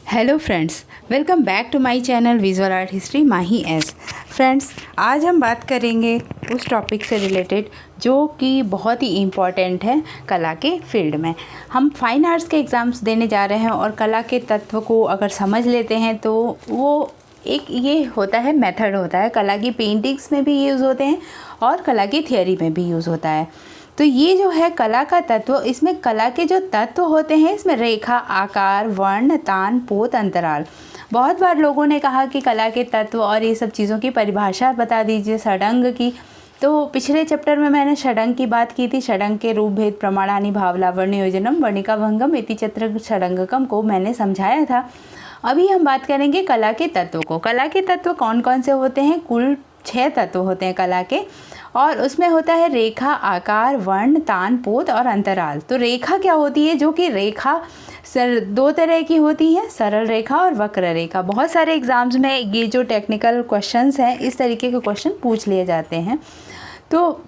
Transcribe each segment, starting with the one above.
Hello friends, welcome back to my channel visual art history Mahi S. Friends, आज हम बात करेंगे उस टॉपिक से रिलेटेड जो कि बहुत ही इम्पॉर्टेंट है कला के फील्ड में। हम फाइन आर्ट्स के एग्ज़ाम्स देने जा रहे हैं और कला के तत्व को अगर समझ लेते हैं तो वो एक ये होता है, मेथड होता है। कला की पेंटिंग्स में भी यूज़ होते हैं और कला की थियोरी में भी यूज़ होता है। तो ये जो है कला का तत्व, इसमें कला के जो तत्व होते हैं इसमें रेखा, आकार, वर्ण, तान, पोत, अंतराल। बहुत बार लोगों ने कहा कि कला के तत्व और ये सब चीज़ों की परिभाषा बता दीजिए षडंग की। तो पिछले चैप्टर में मैंने षडंग की बात की थी। षडंग के रूप, भेद, प्रमाणानि, भाव, लावण्य, योजनम, वर्णिका भंगम इति चत्र षडंगकम को मैंने समझाया था। अभी हम बात करेंगे कला के तत्वों को। कला के तत्व कौन कौन से होते हैं? कुल 6 तत्व होते हैं कला के, और उसमें होता है रेखा, आकार, वर्ण, तान, पोत और अंतराल। तो रेखा क्या होती है? जो कि रेखा दो तरह की होती है, सरल रेखा और वक्र रेखा। बहुत सारे एग्जाम्स में ये जो टेक्निकल क्वेश्चंस हैं, इस तरीके के क्वेश्चन पूछ लिए जाते हैं। तो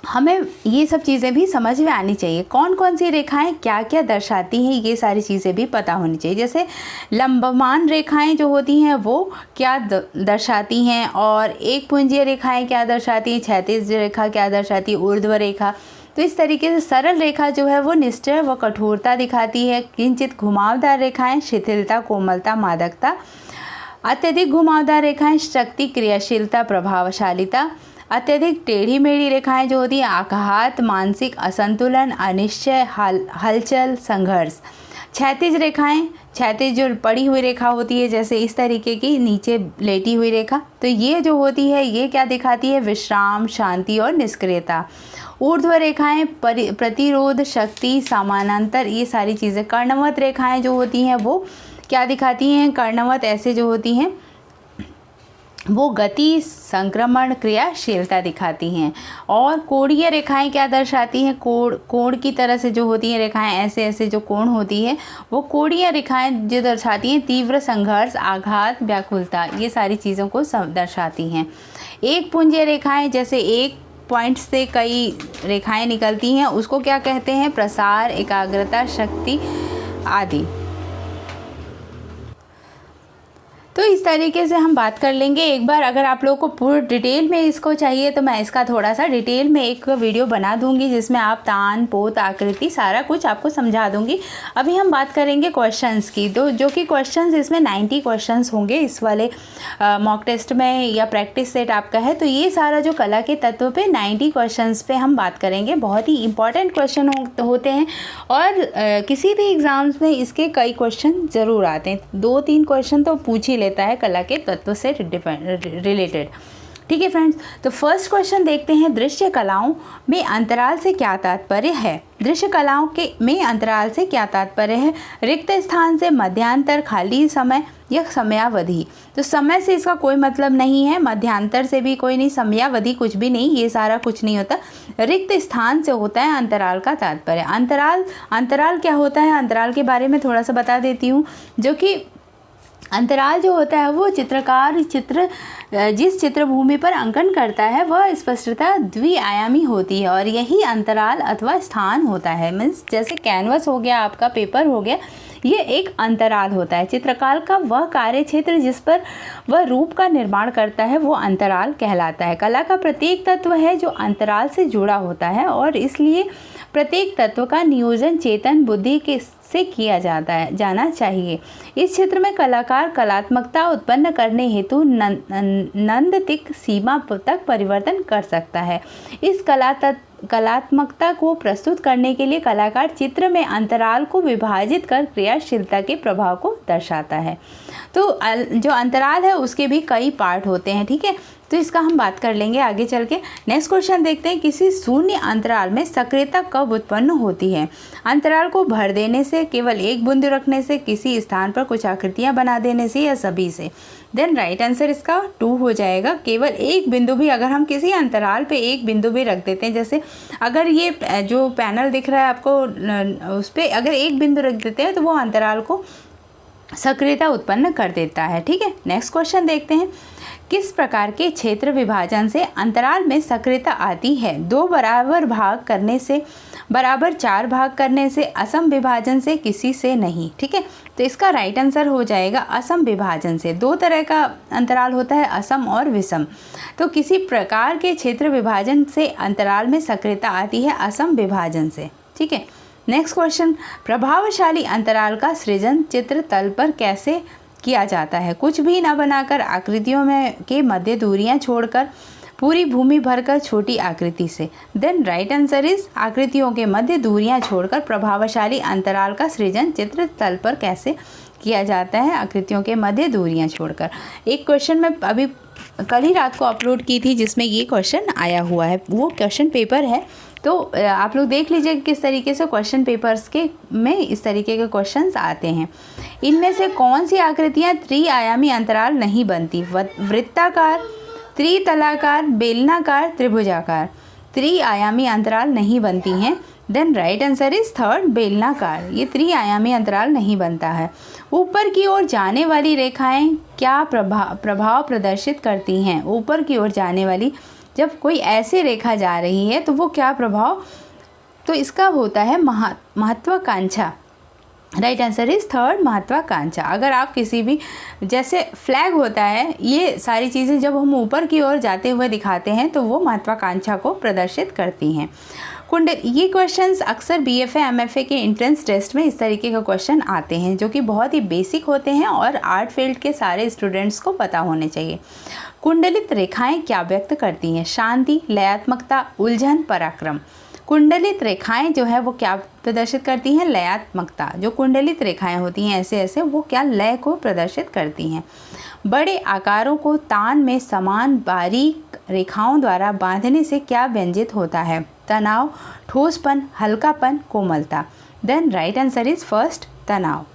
हमें ये सब चीज़ें भी समझ में आनी चाहिए। कौन कौन सी रेखाएं क्या क्या दर्शाती हैं, ये सारी चीज़ें भी पता होनी चाहिए। जैसे लंबमान रेखाएं जो होती हैं वो क्या दर्शाती हैं, और एक पुंजीय रेखाएं क्या दर्शाती हैं, क्षैतिज रेखा क्या दर्शाती है, ऊर्ध्व रेखा। तो इस तरीके से सरल रेखा जो है वो निश्चय व कठोरता दिखाती है। किंचित घुमावदार रेखाएँ शिथिलता, कोमलता, मादकता। अत्यधिक घुमावदार रेखाएँ शक्ति, क्रियाशीलता, प्रभावशालिता। अत्यधिक टेढ़ी मेढ़ी रेखाएं जो होती हैं आघात, मानसिक असंतुलन, अनिश्चय, हलचल, संघर्ष। क्षैतिज रेखाएं, क्षैतिज जो पड़ी हुई रेखा होती है, जैसे इस तरीके की नीचे लेटी हुई रेखा, तो ये जो होती है ये क्या दिखाती है? विश्राम, शांति और निष्क्रियता। ऊर्ध्व रेखाएं प्रतिरोध, शक्ति, समानांतर, ये सारी चीज़ें। कर्णवत रेखाएं जो होती हैं वो क्या दिखाती हैं? कर्णवत ऐसे जो होती हैं वो गति, संक्रमण, क्रियाशीलता दिखाती हैं। और कोणीय रेखाएं क्या दर्शाती हैं? कोण की तरह से जो होती हैं रेखाएं, ऐसे ऐसे जो कोण होती है वो कोणीय रेखाएं जो दर्शाती हैं तीव्र संघर्ष, आघात, व्याकुलता, ये सारी चीज़ों को दर्शाती हैं। एक पुंजीय रेखाएं, जैसे एक पॉइंट से कई रेखाएं निकलती हैं, उसको क्या कहते हैं? प्रसार, एकाग्रता, शक्ति आदि। तो इस तरीके से हम बात कर लेंगे। एक बार अगर आप लोगों को पूरी डिटेल में इसको चाहिए तो मैं इसका थोड़ा सा डिटेल में एक वीडियो बना दूंगी जिसमें आप तान, पोत, आकृति सारा कुछ आपको समझा दूंगी। अभी हम बात करेंगे क्वेश्चंस की। तो जो कि क्वेश्चंस इसमें 90 क्वेश्चंस होंगे इस वाले मॉक टेस्ट में या प्रैक्टिस सेट आपका है। तो ये सारा जो कला के तत्व पे 90 क्वेश्चंस पे हम बात करेंगे। बहुत ही इंपॉर्टेंट क्वेश्चन होते हैं और किसी भी एग्ज़ाम्स में इसके कई क्वेश्चन ज़रूर आते हैं। 2-3 क्वेश्चन तो पूछ ही लेता है कला के तत्व से रिलेटेड। ठीक है फ्रेंड्स, तो फर्स्ट क्वेश्चन देखते हैं। दृश्य कलाओं में अंतराल से क्या तात्पर्य है? दृश्य कलाओं के में अंतराल से क्या तात्पर्य है? रिक्त स्थान से, मध्यांतर, खाली समय या समयावधि। तो समय से इसका कोई मतलब नहीं है, मध्यांतर से भी कोई नहीं, समयावधि कुछ भी नहीं, ये सारा कुछ नहीं होता। रिक्त स्थान से होता है अंतराल का तात्पर्य। अंतराल क्या होता है? अंतराल के बारे में थोड़ा सा बता देती हूँ। जो कि अंतराल जो होता है वो चित्रकार जिस चित्रभूमि पर अंकन करता है वह स्पष्टता द्विआयामी होती है, और यही अंतराल अथवा स्थान होता है। मीन्स जैसे कैनवस हो गया, आपका पेपर हो गया, ये एक अंतराल होता है। चित्रकार का वह कार्य क्षेत्र जिस पर वह रूप का निर्माण करता है वो अंतराल कहलाता है। कला का प्रत्येक तत्व है जो अंतराल से जुड़ा होता है, और इसलिए प्रत्येक तत्व का नियोजन चेतन बुद्धि के से किया जाना चाहिए। इस क्षेत्र में कलाकार कलात्मकता उत्पन्न करने हेतु नंदतिक सीमा तक परिवर्तन कर सकता है। इस कलात्मकता को प्रस्तुत करने के लिए कलाकार चित्र में अंतराल को विभाजित कर क्रियाशीलता के प्रभाव को दर्शाता है। तो जो अंतराल है उसके भी कई पार्ट होते हैं। ठीक है, तो इसका हम बात कर लेंगे आगे चल के। नेक्स्ट क्वेश्चन देखते हैं। किसी शून्य अंतराल में सक्रियता कब उत्पन्न होती है? अंतराल को भर देने से, केवल एक बिंदु रखने से, किसी स्थान पर कुछ आकृतियां बना देने से, या सभी से? देन राइट आंसर इसका 2 हो जाएगा। केवल एक बिंदु भी, अगर हम किसी अंतराल पे एक बिंदु भी रख देते हैं, जैसे अगर ये जो पैनल दिख रहा है आपको, उस पर अगर एक बिंदु रख देते हैं तो वो अंतराल को सक्रियता उत्पन्न कर देता है। ठीक है, नेक्स्ट क्वेश्चन देखते हैं। किस प्रकार के क्षेत्र विभाजन से अंतराल में सक्रियता आती है? 2 बराबर भाग करने से बराबर 4 भाग करने से, असम विभाजन से, किसी से नहीं। ठीक है, तो इसका राइट आंसर हो जाएगा असम विभाजन से। 2 तरह का अंतराल होता है, असम और विषम। तो किसी प्रकार के क्षेत्र विभाजन से अंतराल में सक्रियता आती है असम विभाजन से। ठीक है, नेक्स्ट क्वेश्चन, प्रभावशाली अंतराल का सृजन चित्र तल पर कैसे किया जाता है? कुछ भी न बनाकर, आकृतियों में के मध्य दूरियां छोड़कर, पूरी भूमि भरकर, छोटी आकृति से। देन राइट आंसर इज आकृतियों के मध्य दूरियां छोड़कर प्रभावशाली अंतराल का सृजन चित्र तल पर कैसे किया जाता है? आकृतियों के मध्य दूरियां छोड़कर। एक क्वेश्चन मैं अभी कल ही रात को अपलोड की थी जिसमें ये क्वेश्चन आया हुआ है, वो क्वेश्चन पेपर है, तो आप लोग देख लीजिए किस तरीके से क्वेश्चन पेपर्स के में इस तरीके के क्वेश्चंस आते हैं। इनमें से कौन सी आकृतियाँ त्रिआयामी अंतराल नहीं बनती? वृत्ताकार, त्रितलाकार, बेलनाकार, त्रिभुजाकार। त्रिआयामी अंतराल नहीं बनती हैं। Then right answer is third, बेलनाकार। ये त्रिआयामी अंतराल नहीं बनता है। ऊपर की ओर जाने वाली रेखाएं क्या प्रभाव प्रदर्शित करती हैं? ऊपर की ओर जाने वाली, जब कोई ऐसी रेखा जा रही है तो वो क्या प्रभाव, तो इसका होता है महत्वाकांक्षा। राइट आंसर इज थर्ड, महत्वाकांक्षा। अगर आप किसी भी, जैसे फ्लैग होता है, ये सारी चीज़ें जब हम ऊपर की ओर जाते हुए दिखाते हैं तो वो महत्वाकांक्षा को प्रदर्शित करती हैं। ये क्वेश्चंस अक्सर बीएफए एमएफए के एंट्रेंस टेस्ट में इस तरीके का क्वेश्चन आते हैं जो कि बहुत ही बेसिक होते हैं और आर्ट फील्ड के सारे स्टूडेंट्स को पता होने चाहिए। कुंडलित रेखाएं क्या व्यक्त करती हैं? शांति, लयात्मकता, उलझन, पराक्रम। कुंडलित रेखाएं जो है वो क्या प्रदर्शित करती हैं? लयात्मकता। जो कुंडलित रेखाएं होती हैं ऐसे ऐसे, वो क्या लय को प्रदर्शित करती हैं। बड़े आकारों को तान में समान बारीक रेखाओं द्वारा बांधने से क्या व्यंजित होता है? तनाव, ठोसपन, हल्कापन, कोमलता। Then right answer is first, तनाव।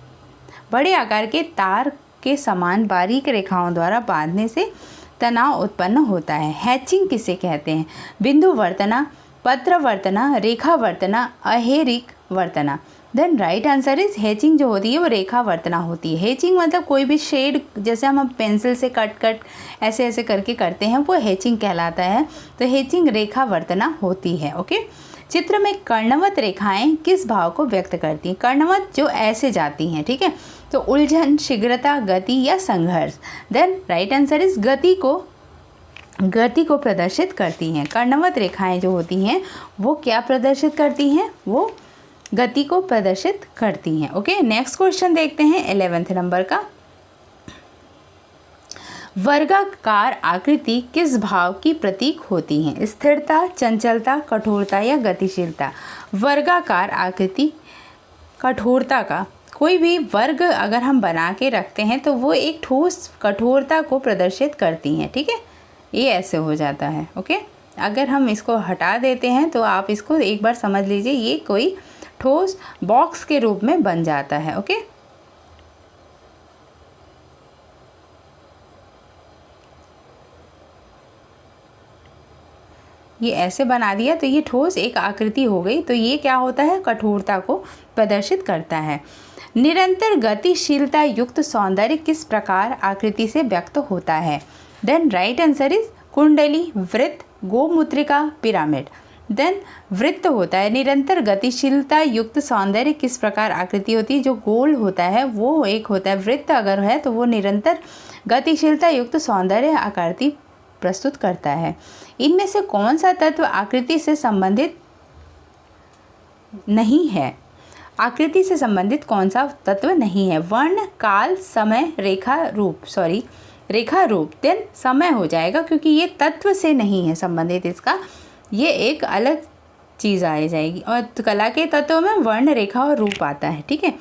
बड़े आकार के तार के समान बारीक रेखाओं द्वारा बांधने से तनाव उत्पन्न होता है। हैचिंग किसे कहते हैं? बिंदु वर्तना, पत्र वर्तना, रेखा वर्तना, अहेरिक वर्तना। Then right answer is hatching जो होती है वो रेखा वर्तना होती है। हैचिंग मतलब कोई भी शेड, जैसे हम पेंसिल से कट ऐसे ऐसे करके करते हैं, वो हैचिंग कहलाता है। तो हैचिंग रेखा वर्तना होती है। ओके, चित्र में कर्णवत रेखाएं किस भाव को व्यक्त करती हैं? कर्णवत जो ऐसे जाती हैं, ठीक है, तो उलझन, शीघ्रता, गति या संघर्ष। देन राइट आंसर इज गति को प्रदर्शित करती हैं। कर्णवत रेखाएं जो होती हैं वो क्या प्रदर्शित करती हैं? वो गति को प्रदर्शित करती हैं। ओके, नेक्स्ट क्वेश्चन देखते हैं 11वें नंबर का। वर्गाकार आकृति किस भाव की प्रतीक होती है? स्थिरता, चंचलता, कठोरता या गतिशीलता। वर्गाकार आकृति कठोरता का, कोई भी वर्ग अगर हम बना के रखते हैं तो वो एक ठोस कठोरता को प्रदर्शित करती हैं। ठीक है, ये ऐसे हो जाता है। ओके, अगर हम इसको हटा देते हैं तो आप इसको एक बार समझ लीजिए, ये कोई ठोस बॉक्स के रूप में बन जाता है। ओके, ये ऐसे बना दिया तो ये ठोस एक आकृति हो गई। तो ये क्या होता है? कठोरता को प्रदर्शित करता है। निरंतर गतिशीलता युक्त सौंदर्य किस प्रकार आकृति से व्यक्त होता है? देन राइट आंसर इज कुंडली, वृत्त, गोमुद्रिका, पिरामिड। देन वृत्त होता है। निरंतर गतिशीलता युक्त सौंदर्य किस प्रकार आकृति होती है? जो गोल होता है वो एक होता है। वृत्त अगर है तो वो निरंतर गतिशीलता युक्त सौंदर्य आकृति प्रस्तुत करता है। इनमें से कौन सा तत्व आकृति से संबंधित नहीं है? आकृति से संबंधित कौन सा तत्व नहीं है? वर्ण, काल, समय, रेखा रूप। देन समय हो जाएगा क्योंकि ये तत्व से नहीं है संबंधित, इसका ये एक अलग चीज़ आ जाएगी। और कला के तत्वों में वर्ण, रेखा और रूप आता है। ठीक है,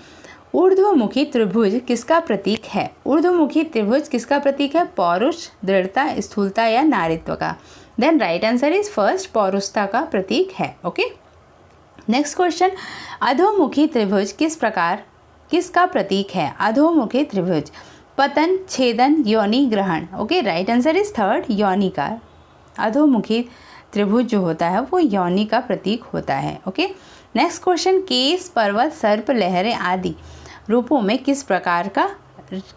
ऊर्ध्वमुखी त्रिभुज किसका प्रतीक है? ऊर्ध्वमुखी त्रिभुज किसका प्रतीक है? पौरुष, दृढ़ता, स्थूलता या नारीत्व का। Then right answer is first, पौरुषता का प्रतीक है। ओके, नेक्स्ट क्वेश्चन, अधोमुखी त्रिभुज किसका प्रतीक है? अधोमुखी त्रिभुज पतन, छेदन, योनि, ग्रहण। Okay, right answer is third, योनि का। अधोमुखी त्रिभुज जो होता है वो योनि का प्रतीक होता है। ओके, नेक्स्ट क्वेश्चन, केस, पर्वत, सर्प, लहरें आदि रूपों में किस प्रकार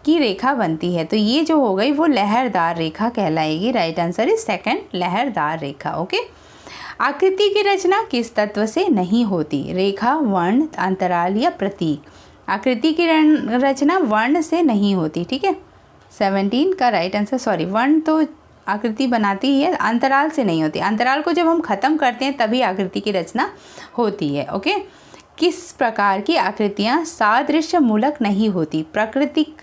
की रेखा बनती है? तो ये जो हो गई वो लहरदार रेखा कहलाएगी। राइट आंसर इज सेकंड, लहरदार रेखा। ओके, आकृति की रचना किस तत्व से नहीं होती? रेखा, वर्ण, अंतराल या प्रतीक। आकृति की रचना वर्ण से नहीं होती, ठीक है। 17 का राइट आंसर, सॉरी, वर्ण तो आकृति बनाती ही है, अंतराल से नहीं होती। अंतराल को जब हम ख़त्म करते हैं तभी आकृति की रचना होती है, ओके। किस प्रकार की आकृतियाँ सादृश्य मूलक नहीं होती? प्राकृतिक,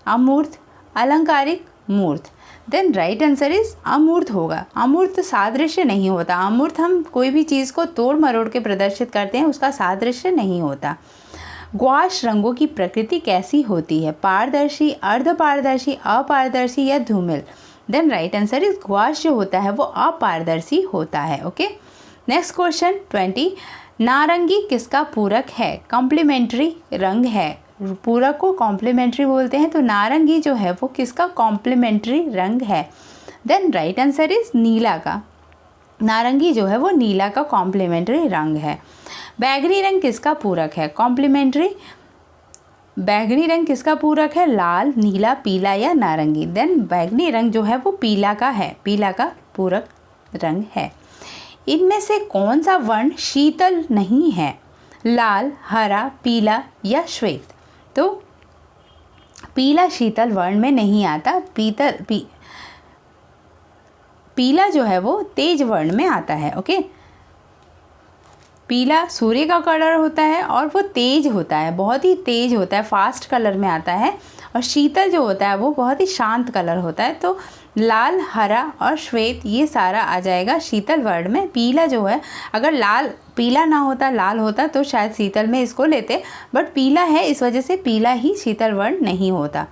अमूर्त, अलंकारिक, मूर्त। देन राइट आंसर इज अमूर्त होगा। अमूर्त सादृश्य नहीं होता। अमूर्त हम कोई भी चीज़ को तोड़ मरोड़ के प्रदर्शित करते हैं, उसका सादृश्य नहीं होता। ग्वाश रंगों की प्रकृति कैसी होती है? पारदर्शी, अर्धपारदर्शी, अपारदर्शी या धूमिल। Then right answer is gouache जो होता है वो अपारदर्शी होता है, ओके। नेक्स्ट क्वेश्चन 20, नारंगी किसका पूरक है? कॉम्प्लीमेंट्री रंग है। पूरक को कॉम्प्लीमेंट्री बोलते हैं, तो नारंगी जो है वो किसका कॉम्प्लीमेंट्री रंग है? देन राइट आंसर इज नीला का। नारंगी जो है वो नीला का कॉम्प्लीमेंट्री रंग है। बैगनी रंग किसका पूरक है? कॉम्प्लीमेंट्री। बैगनी रंग किसका पूरक है? लाल, नीला, पीला या नारंगी। देन बैगनी रंग जो है वो पीला का है, पीला का पूरक रंग है। इनमें से कौन सा वर्ण शीतल नहीं है? लाल, हरा, पीला या श्वेत। तो पीला शीतल वर्ण में नहीं आता। पीला जो है वो तेज वर्ण में आता है, ओके। पीला सूर्य का कलर होता है और वो तेज होता है, बहुत ही तेज होता है, फास्ट कलर में आता है। और शीतल जो होता है वो बहुत ही शांत कलर होता है। तो लाल, हरा और श्वेत ये सारा आ जाएगा शीतल वर्ण में। पीला जो है, अगर लाल पीला ना होता, लाल होता तो शायद शीतल में इसको लेते, बट पीला है इस वजह से पीला ही शीतल वर्ण नहीं होता।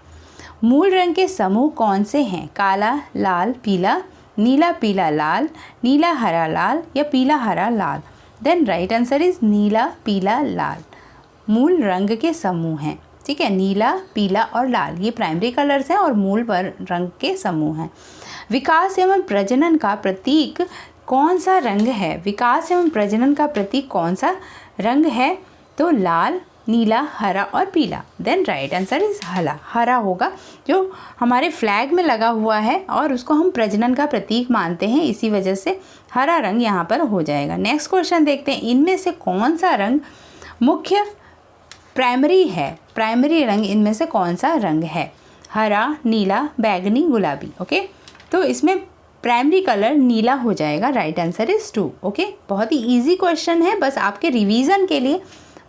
मूल रंग के समूह कौन से हैं? काला, लाल, पीला, नीला, पीला, लाल, नीला, हरा, लाल या पीला, हरा, लाल। देन राइट आंसर इज नीला, पीला, लाल मूल रंग के समूह हैं, ठीक है। नीला, पीला और लाल ये प्राइमरी कलर्स हैं और मूल रंग के समूह हैं। विकास एवं प्रजनन का प्रतीक कौन सा रंग है? विकास एवं प्रजनन का प्रतीक कौन सा रंग है? तो लाल, नीला, हरा और पीला। देन राइट आंसर इज हरा होगा, जो हमारे फ्लैग में लगा हुआ है और उसको हम प्रजनन का प्रतीक मानते हैं, इसी वजह से हरा रंग यहाँ पर हो जाएगा। नेक्स्ट क्वेश्चन देखते हैं, इनमें से कौन सा रंग मुख्य प्राइमरी है? प्राइमरी रंग इनमें से कौन सा रंग है? हरा, नीला, बैगनी, गुलाबी, ओके। तो इसमें प्राइमरी कलर नीला हो जाएगा। Right answer is 2, okay. बहुत ही इजी क्वेश्चन है, बस आपके रिवीजन के लिए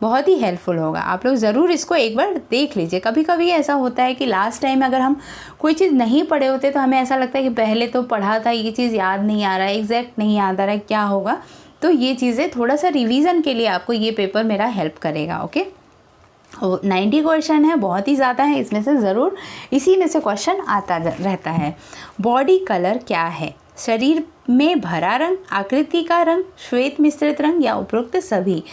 बहुत ही हेल्पफुल होगा। आप लोग ज़रूर इसको एक बार देख लीजिए। कभी कभी ऐसा होता है कि लास्ट टाइम अगर हम कोई चीज़ नहीं पढ़े होते तो हमें ऐसा लगता है कि पहले तो पढ़ा था, ये चीज़ याद नहीं आ रहा है, एग्जैक्ट नहीं याद आ रहा है, क्या होगा। तो ये चीज़ें थोड़ा सा रिवीजन के लिए आपको ये पेपर मेरा हेल्प करेगा, ओके। 90 क्वेश्चन है, बहुत ही ज़्यादा है, इसमें से ज़रूर इसी में से क्वेश्चन आता रहता है। बॉडी कलर क्या है? शरीर में भरा रंग, आकृति का रंग, श्वेत मिश्रित रंग या उपरोक्त सभी।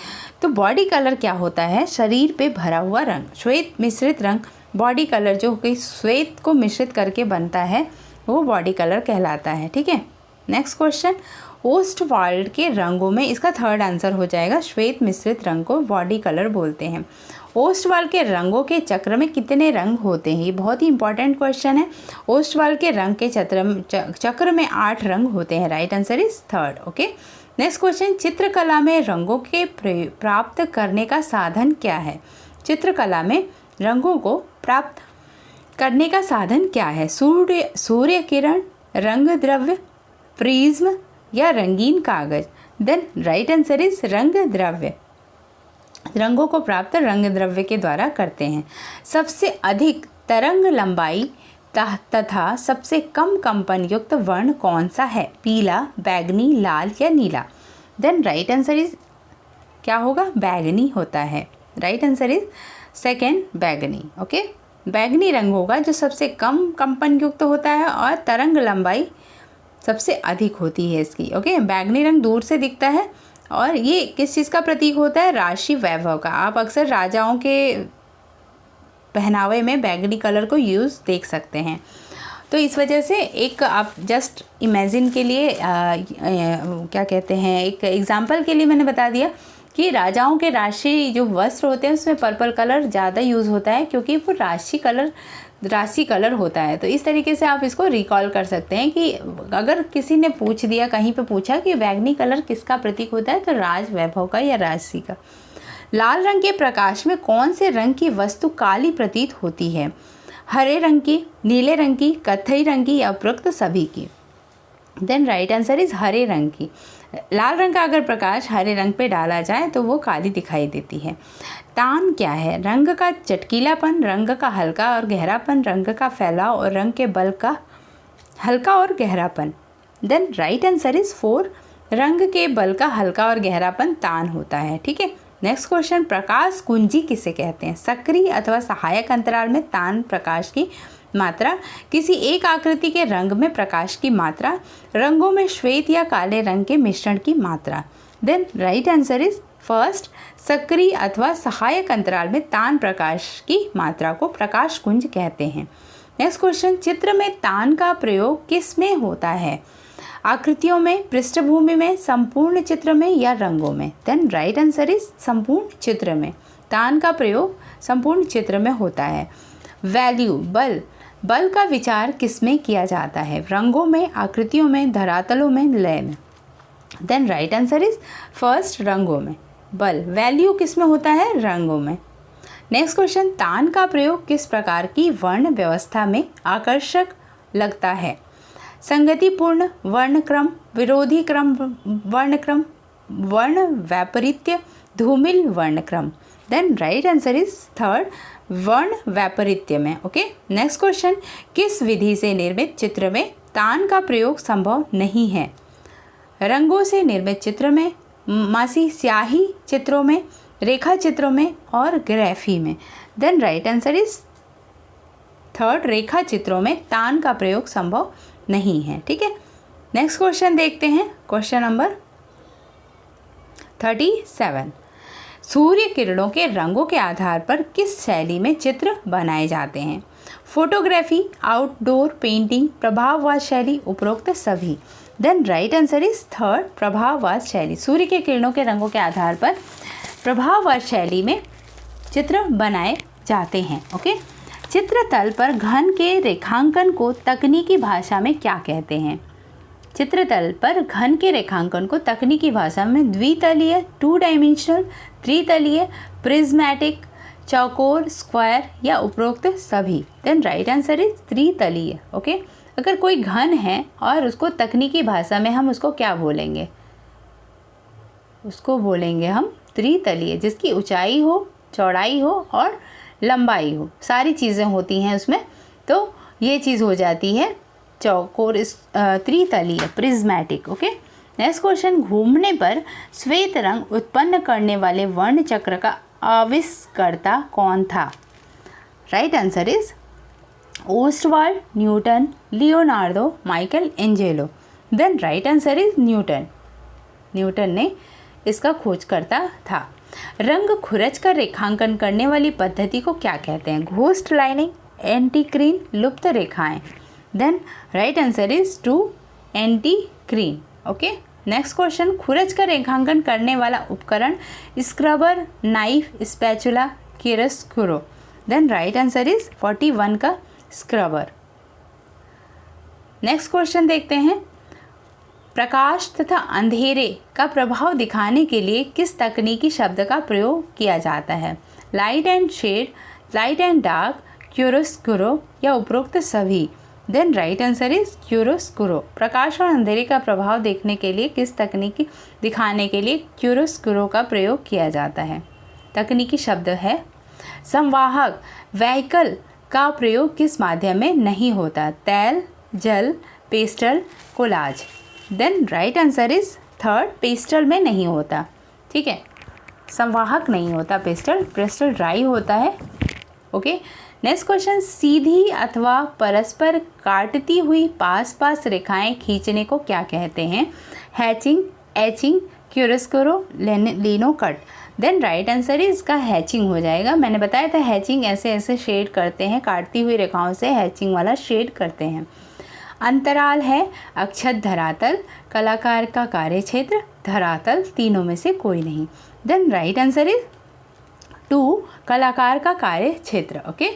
तो बॉडी कलर क्या होता है? शरीर पे भरा हुआ रंग, श्वेत मिश्रित रंग। बॉडी कलर जो कि श्वेत को मिश्रित करके बनता है वो बॉडी कलर कहलाता है, ठीक है। नेक्स्ट क्वेश्चन, ओस्टवाल्ड के रंगों में, इसका थर्ड आंसर हो जाएगा, श्वेत मिश्रित रंग को बॉडी कलर बोलते हैं। ओस्टवाल्ड के रंगों के चक्र में कितने रंग होते हैं? ये बहुत ही इंपॉर्टेंट क्वेश्चन है। ओस्टवाल्ड के रंग के चक्र में 8 रंग होते हैं। Right answer is 3rd, okay. Next question, चित्रकला में रंगों के प्राप्त करने का साधन क्या है? चित्रकला में रंगों को प्राप्त करने का साधन क्या है? सूर्य किरण, रंग द्रव्य, प्रिज्म या रंगीन कागज। देन राइट आंसर इज रंग द्रव्य। रंगों को प्राप्त रंग द्रव्य के द्वारा करते हैं। सबसे अधिक तरंग लंबाई तथा सबसे कम कंपन युक्त वर्ण कौन सा है? पीला, बैगनी, लाल या नीला। देन राइट आंसर इज क्या होगा? बैगनी होता है। राइट आंसर इज 2nd, बैगनी, ओके। बैगनी रंग होगा जो सबसे कम कंपन युक्त होता है और तरंग लंबाई सबसे अधिक होती है इसकी, ओके। बैगनी रंग दूर से दिखता है और ये किस चीज़ का प्रतीक होता है? राशि, वैभव का। आप अक्सर राजाओं के पहनावे में बैगनी कलर को यूज़ देख सकते हैं। तो इस वजह से एक आप जस्ट इमेजिन के लिए क्या कहते हैं, एक एग्जाम्पल के लिए मैंने बता दिया कि राजाओं के राष्ट्रीय जो वस्त्र होते हैं उसमें पर्पल कलर ज़्यादा यूज़ होता है क्योंकि वो राशि कलर होता है। तो इस तरीके से आप इसको रिकॉल कर सकते हैं कि अगर किसी ने पूछ दिया, कहीं पे पूछा कि बैंगनी कलर किसका प्रतीक होता है, तो राज वैभव का या राशि का। लाल रंग के प्रकाश में कौन से रंग की वस्तु काली प्रतीत होती है? हरे रंग की, नीले रंग की, कत्थई रंग की या उपरोक्त सभी की? देन राइट आंसर इज हरे रंग की। लाल रंग का अगर प्रकाश हरे रंग पे डाला जाए तो वो काली दिखाई देती है। तान क्या है? रंग का चटकीलापन, रंग का हल्का और गहरापन, रंग का फैलाव और रंग के बल का हल्का और गहरापन। देन राइट आंसर इज 4, रंग के बल का हल्का और गहरापन तान होता है। ठीक है, नेक्स्ट क्वेश्चन, प्रकाश कुंजी किसे कहते हैं? सक्रिय अथवा सहायक अंतराल में तान प्रकाश की मात्रा, किसी एक आकृति के रंग में प्रकाश की मात्रा, रंगों में श्वेत या काले रंग के मिश्रण की मात्रा। Then right answer is first, सक्रिय अथवा सहायक अंतराल में तान प्रकाश की मात्रा को प्रकाश कुंज कहते हैं। नेक्स्ट क्वेश्चन, चित्र में तान का प्रयोग किस में होता है? आकृतियों में, पृष्ठभूमि में, संपूर्ण चित्र में या रंगों में? देन राइट आंसर इज संपूर्ण चित्र में। तान का प्रयोग संपूर्ण चित्र में होता है। वैल्यू, बल का विचार किसमें किया जाता है? रंगों में, आकृतियों में, धरातलों में, लय में? Then right answer is first, रंगों में। बल, वैल्यू किसमें होता है? रंगों में। नेक्स्ट क्वेश्चन, तान का प्रयोग किस प्रकार की वर्ण व्यवस्था में आकर्षक लगता है? संगतिपूर्ण वर्णक्रम, विरोधी क्रम वर्णक्रम, वर्ण वैपरीत्य, धूमिल वर्णक्रम। Then right answer is third, वर्ण वैपरीत्य में। ओके, नेक्स्ट क्वेश्चन, किस विधि से निर्मित चित्र में तान का प्रयोग संभव नहीं है? रंगों से निर्मित चित्र में, मासी स्याही चित्रों में, रेखा चित्रों में और ग्राफी में? Then right answer is third, रेखा चित्रों में तान का प्रयोग संभव नहीं है। ठीक है, नेक्स्ट क्वेश्चन देखते हैं, क्वेश्चन नंबर 37। सूर्य किरणों के रंगों के आधार पर किस शैली में चित्र बनाए जाते हैं? फोटोग्राफी, आउटडोर पेंटिंग, प्रभाववाद शैली, उपरोक्त सभी? Then right answer is third, प्रभाववाद शैली। सूर्य के किरणों के रंगों के आधार पर प्रभाववाद शैली में चित्र बनाए जाते हैं। ओके, चित्रतल पर घन के रेखांकन को तकनीकी भाषा में क्या कहते हैं? चित्रतल पर घन के रेखांकन को तकनीकी भाषा में द्वितलीय, 2 डायमेंशनल, त्रितलीय, प्रिज्मेटिक, चौकोर, स्क्वायर या उपरोक्त सभी? देन राइट आंसर इज त्रितलीय। ओके, अगर कोई घन है और उसको तकनीकी भाषा में हम उसको क्या बोलेंगे? उसको बोलेंगे हम त्रितलीय, जिसकी ऊंचाई हो, चौड़ाई हो और लंबाई हो, सारी चीज़ें होती हैं उसमें, तो ये चीज़ हो जाती है चौकोर, त्रितलीय, प्रिज्मेटिक। ओके, नेक्स्ट क्वेश्चन, घूमने पर श्वेत रंग उत्पन्न करने वाले वर्ण चक्र का आविष्कर्ता कौन था? Right answer is Ostwald, Newton, Leonardo, Michelangelo. Then right answer is Newton. Newton ने इसका खोजकर्ता था। रंग खुरच कर रेखांकन करने वाली पद्धति को क्या कहते हैं? घोस्ट लाइनिंग, एंटीक्रीन, लुप्त रेखाएं? देन राइट आंसर इज 2, एंटीक्रीन। ओके, नेक्स्ट क्वेश्चन, खुरच कर रेखांकन करने वाला उपकरण स्क्रबर, नाइफ, स्पैचुला, किरस्कुरो? देन राइट आंसर इज 41 का स्क्रबर। नेक्स्ट क्वेश्चन देखते हैं, प्रकाश तथा अंधेरे का प्रभाव दिखाने के लिए किस तकनीकी शब्द का प्रयोग किया जाता है? Light and shade, light and dark, chiaroscuro या उपरोक्त सभी? Then right answer is chiaroscuro. प्रकाश और अंधेरे का प्रभाव देखने के लिए किस तकनीकी दिखाने के लिए क्यूरोस्कुरो का प्रयोग किया जाता है? तकनीकी शब्द है संवाहक। व्हीकल का प्रयोग किस माध्यम में नहीं होता? तेल, जल, pastel, collage? Then right answer is third, pastel में नहीं होता। ठीक है, संवाहक नहीं होता पेस्टल, पेस्टल ड्राई होता है। ओके, नेक्स्ट क्वेश्चन, सीधी अथवा परस्पर काटती हुई पास पास रेखाएं खींचने को क्या कहते हैं? Hatching, etching, chiaroscuro, lino cut? Then right answer is इसका हैचिंग हो जाएगा। मैंने बताया था हैचिंग ऐसे ऐसे शेड करते हैं, काटती हुई रेखाओं से हैचिंग वाला शेड करते हैं। अंतराल है अक्षत धरातल, कलाकार का कार्यक्षेत्र, धरातल, तीनों में से कोई नहीं। देन राइट आंसर इज 2 कलाकार का कार्य क्षेत्र। ओके,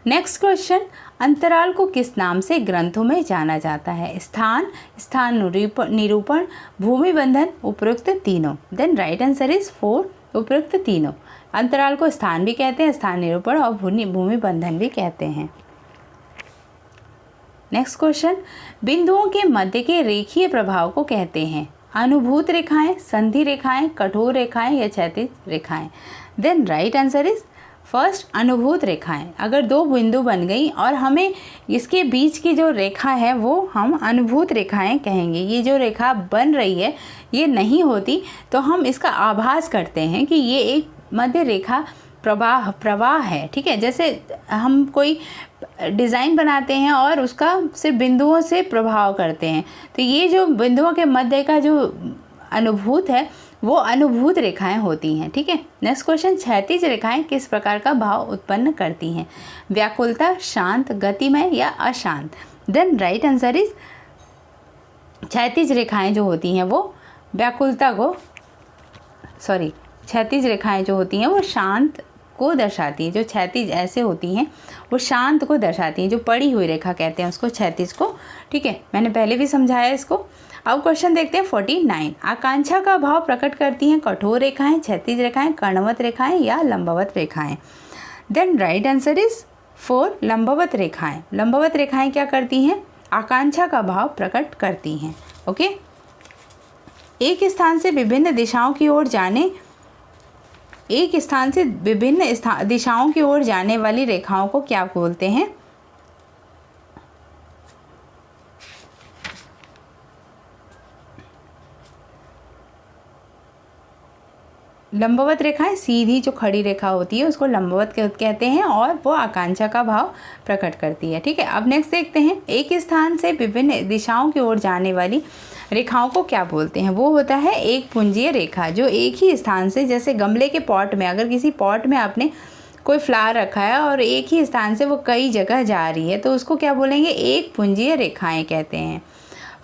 नेक्स्ट क्वेश्चन, अंतराल को किस नाम से ग्रंथों में जाना जाता है? स्थान, स्थान निरूपण, भूमि बंधन, उपरोक्त तीनों। देन राइट आंसर इज 4 उपरोक्त तीनों। अंतराल को स्थान भी कहते हैं, स्थान निरूपण और भूमि बंधन भी कहते हैं। नेक्स्ट क्वेश्चन, बिंदुओं के मध्य के रेखीय प्रभाव को कहते हैं? अनुभूत रेखाएं, संधि रेखाएं, कठोर रेखाएं या क्षैतिज रेखाएं। Then right answer is first अनुभूत रेखाएं। अगर दो बिंदु बन गई और हमें इसके बीच की जो रेखा है वो हम अनुभूत रेखाएं कहेंगे। ये जो रेखा बन रही है ये नहीं होती तो हम इसका आभास करते हैं कि ये एक मध्य रेखा प्रवाह है। ठीक है, जैसे हम कोई डिज़ाइन बनाते हैं और उसका सिर्फ बिंदुओं से प्रभाव करते हैं, तो ये जो बिंदुओं के मध्य का जो अनुभूत है वो अनुभूत रेखाएं होती हैं। ठीक है, नेक्स्ट क्वेश्चन, क्षैतिज रेखाएं किस प्रकार का भाव उत्पन्न करती हैं? व्याकुलता, शांत, गतिमय या अशांत। देन राइट आंसर इज क्षैतिज रेखाएं जो होती हैं वो व्याकुलता को क्षैतिज रेखाएं जो होती हैं वो शांत को दर्शाती हैं। जो क्षैतिज ऐसे होती हैं वो शांत को दर्शाती हैं, जो पड़ी हुई रेखा कहते हैं उसको क्षैतिज को। ठीक है, मैंने पहले भी समझाया इसको। अब क्वेश्चन देखते हैं 49, आकांक्षा का भाव प्रकट करती हैं कठोर रेखाएं, क्षैतिज रेखाएं, कर्णवत रेखाएं या लंबवत रेखाएं। देन राइट आंसर इज 4 लंबवत रेखाएं। लंबवत रेखाएं क्या करती हैं? आकांक्षा का भाव प्रकट करती हैं। ओके, एक स्थान से विभिन्न दिशाओं की ओर जाने वाली रेखाओं को क्या बोलते हैं? लंबवत रेखाएं, सीधी जो खड़ी रेखा होती है उसको लंबवत कहते हैं और वो आकांक्षा का भाव प्रकट करती है। ठीक है, अब नेक्स्ट देखते हैं, एक स्थान से विभिन्न दिशाओं की ओर जाने वाली रेखाओं को क्या बोलते हैं? वो होता है एक पुंजीय रेखा, जो एक ही स्थान से, जैसे गमले के पॉट में, अगर किसी पॉट में आपने कोई फ्लावर रखा है और एक ही स्थान से वो कई जगह जा रही है तो उसको क्या बोलेंगे? एक पुंजीय रेखाएं कहते हैं।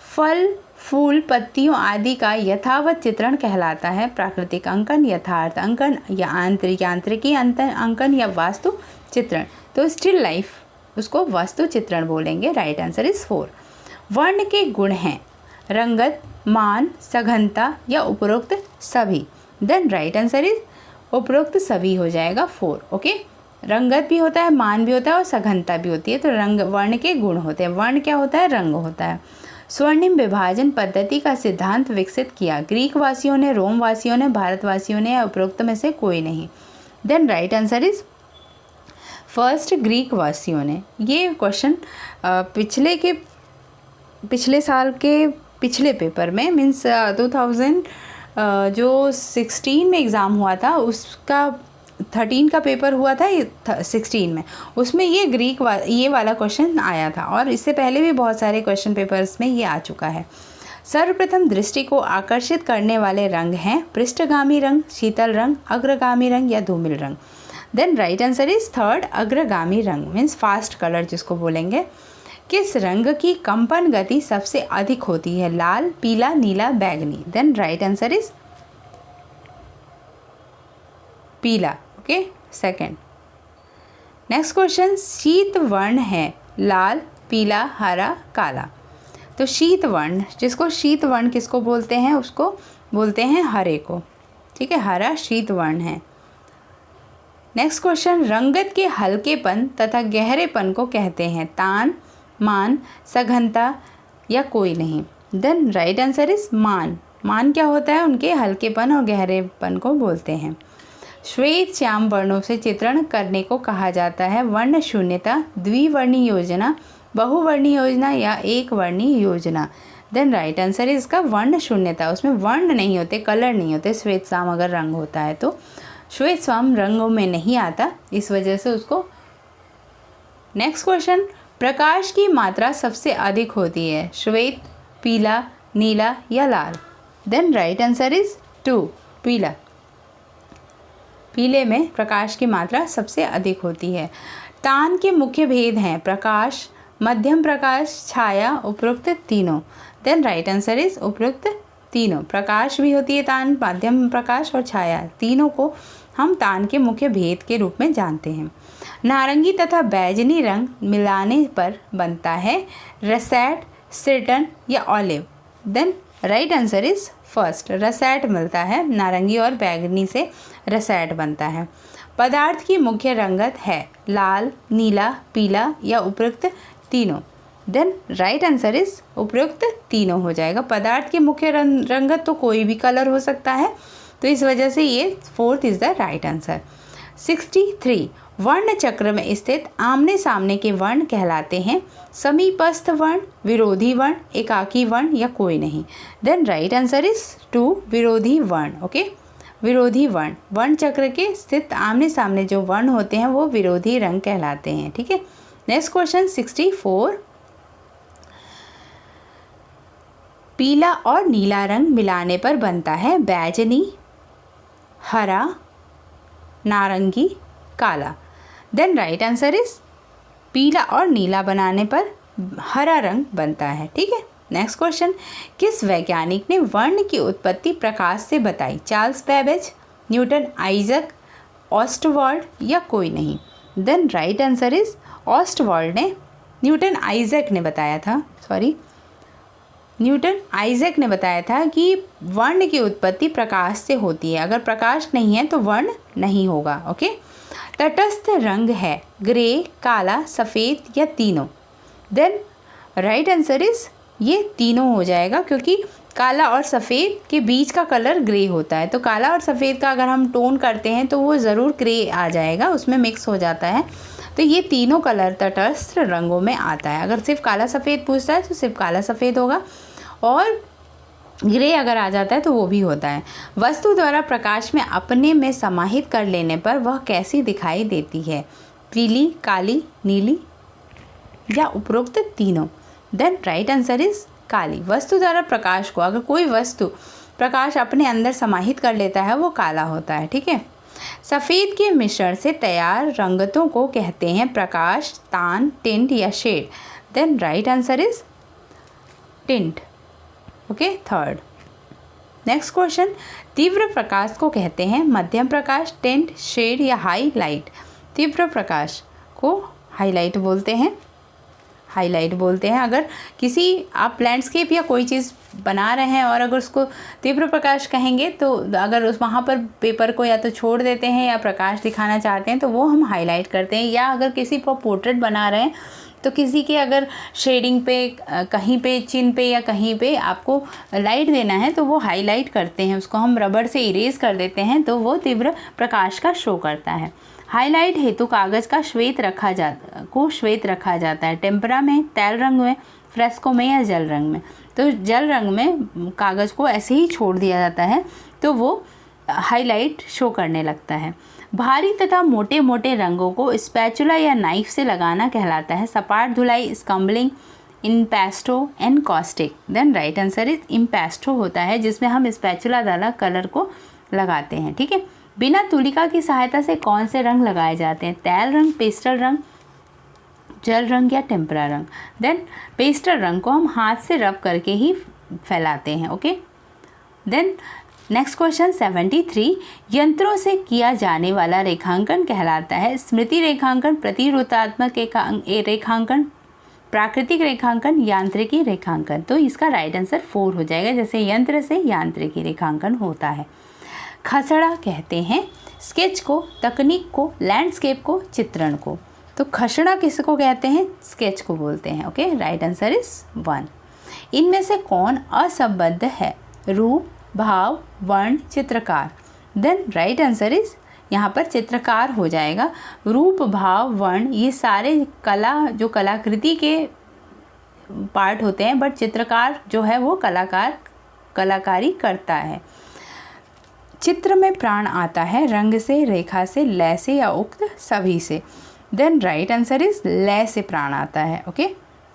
फल, फूल, पत्तियों आदि का यथावत चित्रण कहलाता है प्राकृतिक अंकन, यथार्थ अंकन या यांत्रिकी अंकन या वास्तु चित्रण। तो स्टिल लाइफ उसको वास्तु चित्रण बोलेंगे। Right answer is 4। वर्ण के गुण हैं रंगत, मान, सघनता या उपरोक्त सभी। देन राइट आंसर इज उपरोक्त सभी हो जाएगा 4। ओके, रंगत भी होता है, मान भी होता है और सघनता भी होती है, तो वर्ण के गुण होते हैं। वर्ण क्या होता है? रंग होता है। स्वर्णिम विभाजन पद्धति का सिद्धांत विकसित किया? ग्रीक वासियों ने, रोम वासियों ने, भारतवासियों ने या उपरोक्त में से कोई नहीं। Then right answer is first Greek वासियों ने। ये क्वेश्चन पिछले साल के पिछले पेपर में मीन्स 2016 में एग्ज़ाम हुआ था, उसका 13 का पेपर हुआ था 16 में, उसमें ये वाला क्वेश्चन आया था और इससे पहले भी बहुत सारे क्वेश्चन पेपर्स में ये आ चुका है। सर्वप्रथम दृष्टि को आकर्षित करने वाले रंग हैं पृष्ठगामी रंग, शीतल रंग, अग्रगामी रंग या धूमिल रंग। देन राइट आंसर इज 3 अग्रगामी रंग मीन्स फास्ट कलर जिसको बोलेंगे। किस रंग की कंपन गति सबसे अधिक होती है? लाल, पीला, नीला, बैंगनी। देन राइट आंसर इज पीला। Okay, second. नेक्स्ट क्वेश्चन, शीत वर्ण है लाल, पीला, हरा, काला। तो शीत वर्ण, शीत वर्ण किसको बोलते हैं? उसको बोलते हैं हरे को। ठीक है, हरा शीत वर्ण है। नेक्स्ट क्वेश्चन, रंगत के हल्केपन तथा गहरेपन को कहते हैं? तान, मान, सघनता या कोई नहीं। देन राइट आंसर इज मान। मान क्या होता है? उनके हल्केपन और गहरेपन को बोलते हैं। श्वेत श्याम वर्णों से चित्रण करने को कहा जाता है? वर्ण शून्यता, द्विवर्णी योजना, बहुवर्णी योजना या एक वर्णी योजना। देन राइट आंसर इज इसका वर्ण शून्यता। उसमें वर्ण नहीं होते, कलर नहीं होते। श्वेत श्याम अगर रंग होता है तो श्वेत श्याम रंगों में नहीं आता, इस वजह से उसको। नेक्स्ट क्वेश्चन, प्रकाश की मात्रा सबसे अधिक होती है? श्वेत, पीला, नीला या लाल। देन राइट आंसर इज 2 पीला। पीले में प्रकाश की मात्रा सबसे अधिक होती है। तान के मुख्य भेद हैं प्रकाश, मध्यम प्रकाश, छाया, उपरोक्त तीनों। देन राइट आंसर इज उपरोक्त तीनों। प्रकाश भी होती है तान, माध्यम प्रकाश और छाया, तीनों को हम तान के मुख्य भेद के रूप में जानते हैं। नारंगी तथा बैगनी रंग मिलाने पर बनता है रसेट, सेटन या olive. Then right answer is first, russet मिलता है, नारंगी और बैगनी से रसेट बनता है। पदार्थ की मुख्य रंगत है लाल, नीला, पीला या उपयुक्त तीनों। देन राइट आंसर इज उपयुक्त तीनों हो जाएगा। पदार्थ की मुख्य रंगत तो कोई भी कलर हो सकता है, तो इस वजह से ये fourth is the right answer. 63 वर्ण चक्र में स्थित आमने सामने के वर्ण कहलाते हैं समीपस्थ वर्ण, विरोधी वर्ण, एकाकी वर्ण या कोई नहीं। देन राइट आंसर इज 2 विरोधी वर्ण। ओके, विरोधी वर्ण, वर्ण चक्र के स्थित आमने सामने जो वर्ण होते हैं वो विरोधी रंग कहलाते हैं। ठीक है, नेक्स्ट क्वेश्चन 64 पीला और नीला रंग मिलाने पर बनता है बैगनी, हरा, नारंगी, काला। देन राइट आंसर इज पीला और नीला बनाने पर हरा रंग बनता है। ठीक है, नेक्स्ट क्वेश्चन किस वैज्ञानिक ने वर्ण की उत्पत्ति प्रकाश से बताई? चार्ल्स बेबेज, न्यूटन, आइजक, ऑस्टवाल्ड या कोई नहीं। देन राइट आंसर इज ऑस्टवाल्ड ने, न्यूटन आइजक ने बताया था, न्यूटन आइजक ने बताया था कि वर्ण की उत्पत्ति प्रकाश से होती है, अगर प्रकाश नहीं है तो वर्ण नहीं होगा। ओके, तटस्थ रंग है ग्रे, काला, सफ़ेद या तीनों। देन राइट आंसर इज ये तीनों हो जाएगा, क्योंकि काला और सफ़ेद के बीच का कलर ग्रे होता है, तो काला और सफ़ेद का अगर हम टोन करते हैं तो वो ज़रूर ग्रे आ जाएगा, उसमें मिक्स हो जाता है। तो ये तीनों कलर तटस्थ रंगों में आता है। अगर सिर्फ काला सफ़ेद पूछता है तो सिर्फ काला सफ़ेद होगा, और ग्रे अगर आ जाता है तो वो भी होता है। वस्तु द्वारा प्रकाश में अपने में समाहित कर लेने पर वह कैसी दिखाई देती है? पीली, काली, नीली या उपरोक्त तीनों। देन राइट आंसर इज काली। वस्तु द्वारा प्रकाश को, अगर कोई वस्तु प्रकाश अपने अंदर समाहित कर लेता है वो काला होता है। ठीक है, सफ़ेद के मिश्रण से तैयार रंगतों को कहते हैं प्रकाश, तान, टिंट या shade. Then right answer is tint. Okay, third. Next question तीव्र प्रकाश को कहते हैं मध्यम प्रकाश, टिंट, शेड या हाईलाइट। तीव्र प्रकाश को हाईलाइट बोलते हैं, हाईलाइट बोलते हैं। अगर किसी आप लैंडस्केप या कोई चीज़ बना रहे हैं और अगर उसको तीव्र प्रकाश कहेंगे तो अगर उस वहाँ पर पेपर को या तो छोड़ देते हैं या प्रकाश दिखाना चाहते हैं तो वो हम हाईलाइट करते हैं। या अगर किसी पर पोर्ट्रेट बना रहे हैं तो किसी के अगर शेडिंग पे, कहीं पे चिन पे या कहीं पे आपको लाइट देना है तो वो हाईलाइट करते हैं, उसको हम रबड़ से इरेज कर देते हैं तो वो तीव्र प्रकाश का शो करता है। हाईलाइट हेतु कागज़ का श्वेत रखा जाता है। टेम्परा में, तेल रंग में, फ्रेस्को में या जल रंग में। तो जल रंग में कागज़ को ऐसे ही छोड़ दिया जाता है तो वो हाईलाइट शो करने लगता है। भारी तथा मोटे मोटे रंगों को स्पैचुला या नाइफ से लगाना कहलाता है सपाट धुलाई, scumbling, impasto and caustic. Then right answer is impasto होता है, जिसमें हम स्पैचुला द्वारा कलर को लगाते हैं। ठीक है, बिना तुलिका की सहायता से कौन से रंग लगाए जाते हैं? तेल रंग, पेस्टल रंग, जल रंग या टेम्परा रंग। देन पेस्टल रंग को हम हाथ से रब करके ही फैलाते हैं। ओके, देन नेक्स्ट क्वेश्चन 73 यंत्रों से किया जाने वाला रेखांकन कहलाता है स्मृति रेखांकन, प्रतिरूपात्मक रेखांकन, प्राकृतिक रेखांकन, यांत्रिकी रेखांकन। तो इसका राइट आंसर 4 हो जाएगा, जैसे यंत्र से यांत्रिकी रेखांकन होता है। खसड़ा कहते हैं स्केच को, तकनीक को, लैंडस्केप को, चित्रण को। तो खसड़ा किसको कहते हैं? स्केच को बोलते हैं। Okay, right answer is 1। इनमें से कौन असंबद्ध है? रूप, भाव, वर्ण, चित्रकार। देन राइट आंसर इज यहाँ पर चित्रकार हो जाएगा। रूप, भाव, वर्ण ये सारे जो कलाकृति के पार्ट होते हैं, बट चित्रकार जो है वो कलाकारी करता है। चित्र में प्राण आता है रंग से, रेखा से, लय से या उक्त सभी से। देन राइट आंसर इज लय से प्राण आता है। ओके,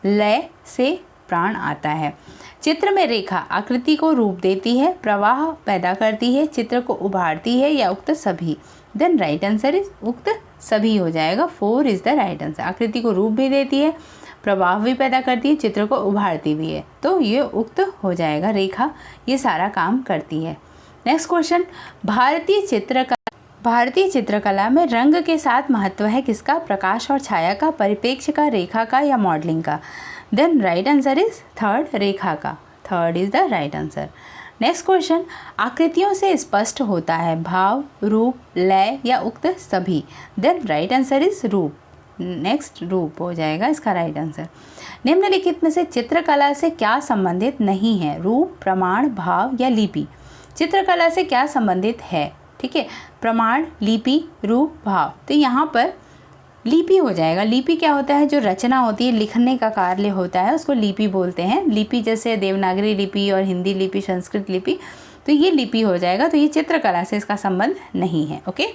लय से प्राण आता है। चित्र में रेखा आकृति को रूप देती है, प्रवाह पैदा करती है, चित्र को उभारती है या उक्त सभी। देन राइट आंसर इज उक्त सभी हो जाएगा। 4 इज द राइट आंसर। आकृति को रूप भी देती है, प्रभाव भी पैदा करती है, चित्र को उभारती भी है, तो ये उक्त हो जाएगा। रेखा ये सारा काम करती है। नेक्स्ट क्वेश्चन, भारतीय चित्रकला में रंग के साथ महत्व है किसका? प्रकाश और छाया का, परिप्रेक्ष्य का, रेखा का या मॉडलिंग का? Then right answer is third, रेखा का। Third is the right answer. Next question, आकृतियों से स्पष्ट होता है भाव, रूप, लय या उक्त सभी? देन राइट आंसर इज रूप। नेक्स्ट रूप हो जाएगा इसका राइट आंसर। निम्नलिखित में से चित्रकला से क्या संबंधित नहीं है? रूप, प्रमाण, भाव या लिपि? चित्रकला से क्या संबंधित है? ठीक है, प्रमाण, लिपि, रूप, भाव। तो यहाँ पर लिपि हो जाएगा। लिपि क्या होता है? जो रचना होती है, लिखने का कार्य होता है, उसको लिपि बोलते हैं। लिपि जैसे देवनागरी लिपि और हिंदी लिपि, संस्कृत लिपि, तो ये लिपि हो जाएगा। तो ये चित्रकला से इसका संबंध नहीं है। ओके,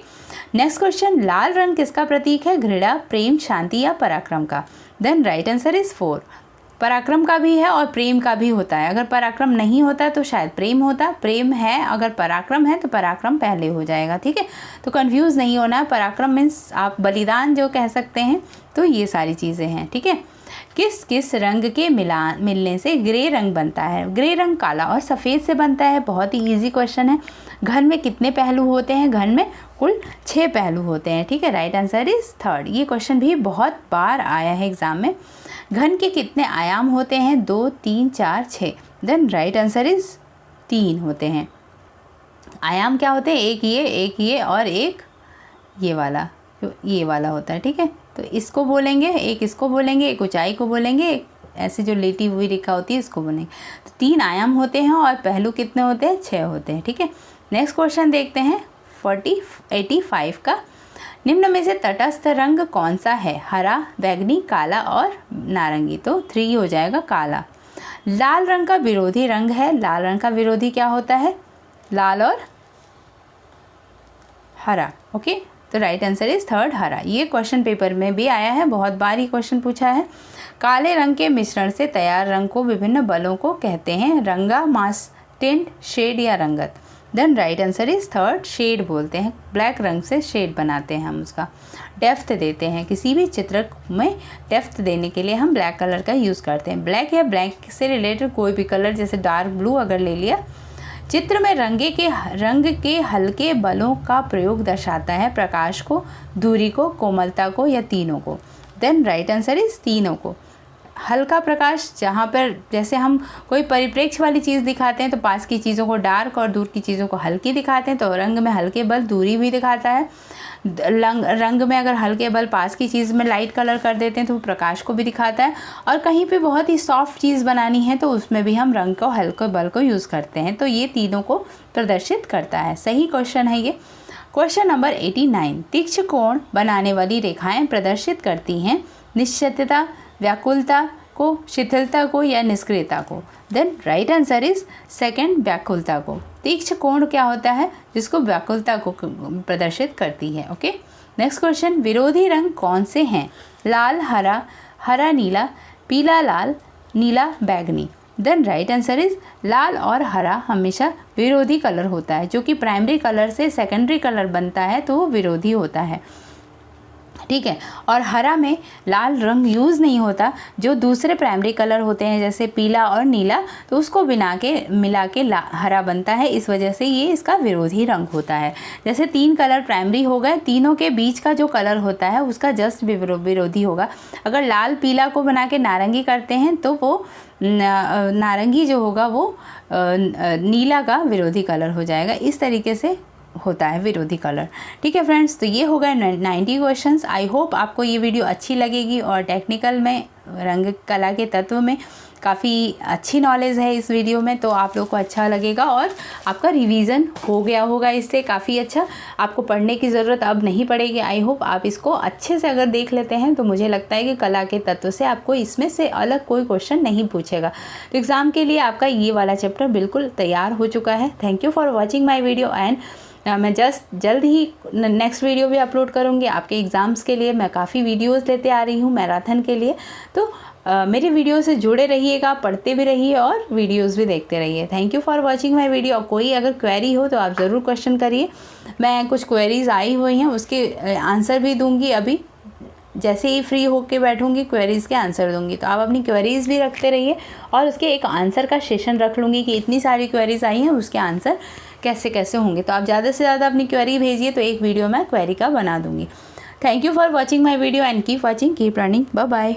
नेक्स्ट क्वेश्चन, लाल रंग किसका प्रतीक है? घृणा, प्रेम, शांति या पराक्रम का? Then right answer is 4। पराक्रम का भी है और प्रेम का भी होता है। अगर पराक्रम नहीं होता तो शायद प्रेम होता, प्रेम है, अगर पराक्रम है तो पराक्रम पहले हो जाएगा। ठीक है, तो कंफ्यूज नहीं होना है। पराक्रम मीन्स आप बलिदान जो कह सकते हैं, तो ये सारी चीज़ें हैं। ठीक है, किस किस रंग के मिलने से ग्रे रंग बनता है? ग्रे रंग काला और सफ़ेद से बनता है। बहुत ही ईजी क्वेश्चन है। घन में कितने पहलू होते हैं? घन में कुल 6 पहलू होते हैं। ठीक है, राइट आंसर इज थर्ड। ये क्वेश्चन भी बहुत बार आया है एग्जाम में। घन के कितने आयाम होते हैं? 2, 3, 4, 6। देन राइट आंसर इज 3 होते हैं। आयाम क्या होते हैं? एक ये और एक ये वाला, जो ये वाला होता है। ठीक है, तो इसको बोलेंगे, एक इसको बोलेंगे, एक ऊंचाई को बोलेंगे, एक ऐसे जो लेटी हुई रेखा होती है इसको बोलेंगे। तो 3 आयाम होते हैं और पहलू कितने होते हैं? 6 होते हैं। ठीक है, नेक्स्ट क्वेश्चन देखते हैं 85 का। निम्न में से तटस्थ रंग कौन सा है? हरा, बैंगनी, काला और नारंगी? तो 3 हो जाएगा काला। लाल रंग का विरोधी रंग है। लाल रंग का विरोधी क्या होता है? लाल और हरा। ओके, तो राइट आंसर इज थर्ड, हरा। ये क्वेश्चन पेपर में भी आया है, बहुत बार ये क्वेश्चन पूछा है। काले रंग के मिश्रण से तैयार रंग को विभिन्न बलों को कहते हैं? रंगा, मास, टिंट, शेड या रंगत? Then right answer is third, shade बोलते हैं। ब्लैक रंग से शेड बनाते हैं हम, उसका डेप्थ देते हैं। किसी भी चित्र में डेप्थ देने के लिए हम ब्लैक कलर का यूज़ करते हैं। ब्लैक या ब्लैक से रिलेटेड कोई भी कलर, जैसे डार्क ब्लू अगर ले लिया। चित्र में रंग के हल्के बलों का प्रयोग दर्शाता है? प्रकाश को, दूरी को, कोमलता को या तीनों को? देन राइट आंसर इज तीनों को। हल्का प्रकाश, जहाँ पर जैसे हम कोई परिप्रेक्ष्य वाली चीज़ दिखाते हैं तो पास की चीज़ों को डार्क और दूर की चीज़ों को हल्की दिखाते हैं, तो रंग में हल्के बल दूरी भी दिखाता है। रंग में अगर हल्के बल पास की चीज़ में लाइट कलर कर देते हैं तो वो प्रकाश को भी दिखाता है। और कहीं पे बहुत ही सॉफ्ट चीज़ बनानी है तो उसमें भी हम रंग को, हल्के बल को यूज़ करते हैं। तो ये तीनों को प्रदर्शित करता है। सही क्वेश्चन है ये। क्वेश्चन नंबर 89, तीक्ष्ण कोण बनाने वाली रेखाएं प्रदर्शित करती हैं निश्चितता, व्याकुलता को, शिथिलता को या निष्क्रियता को? Then right answer is second, व्याकुलता को। तीक्ष्ण कोण क्या होता है? जिसको व्याकुलता को प्रदर्शित करती है। ओके, नेक्स्ट क्वेश्चन, विरोधी रंग कौन से हैं? लाल, हरा, हरा नीला, पीला लाल, नीला बैंगनी? देन राइट आंसर इज लाल और हरा हमेशा विरोधी कलर होता है। जो कि प्राइमरी कलर से सेकेंडरी कलर बनता है तो वो विरोधी होता है। ठीक है, और हरा में लाल रंग यूज़ नहीं होता। जो दूसरे प्राइमरी कलर होते हैं जैसे पीला और नीला, तो उसको मिला के हरा बनता है। इस वजह से ये इसका विरोधी रंग होता है। जैसे 3 कलर प्राइमरी हो गए, तीनों के बीच का जो कलर होता है उसका जस्ट विरोधी होगा। अगर लाल पीला को बना के नारंगी करते हैं तो वो नारंगी जो होगा वो नीला का विरोधी कलर हो जाएगा। इस तरीके से होता है विरोधी कलर। ठीक है फ्रेंड्स, तो ये हो गए 90 क्वेश्चंस। आई होप आपको ये वीडियो अच्छी लगेगी और टेक्निकल में, रंग कला के तत्व में काफ़ी अच्छी नॉलेज है इस वीडियो में, तो आप लोग को अच्छा लगेगा और आपका रिवीजन हो गया होगा इससे काफ़ी अच्छा। आपको पढ़ने की ज़रूरत अब नहीं पड़ेगी। आई होप आप इसको अच्छे से अगर देख लेते हैं तो मुझे लगता है कि कला के तत्व से आपको इसमें से अलग कोई क्वेश्चन नहीं पूछेगा। तो एग्ज़ाम के लिए आपका ये वाला चैप्टर बिल्कुल तैयार हो चुका है। Thank you for watching my video and मैं जल्द ही नेक्स्ट वीडियो भी अपलोड करूँगी आपके एग्ज़ाम्स के लिए। मैं काफ़ी वीडियोस लेते आ रही हूँ मैराथन के लिए, तो मेरे वीडियो से जुड़े रहिएगा, पढ़ते भी रहिए और वीडियोस भी देखते रहिए। Thank you for watching my video. कोई अगर क्वेरी हो तो आप ज़रूर क्वेश्चन करिए। मैं कुछ क्वेरीज आई हुई हैं उसके आंसर भी दूंगी अभी जैसे ही फ्री होके बैठूंगी क्वेरीज़ के आंसर दूंगी। तो आप अपनी क्वेरीज़ भी रखते रहिए और उसके एक आंसर का सेशन रख लूँगी कि इतनी सारी क्वेरीज़ आई हैं, उसके आंसर कैसे कैसे होंगे। तो आप ज़्यादा से ज़्यादा अपनी क्वेरी भेजिए, तो एक वीडियो मैं क्वेरी का बना दूँगी। Thank you for watching my video and keep watching, keep learning. Bye bye.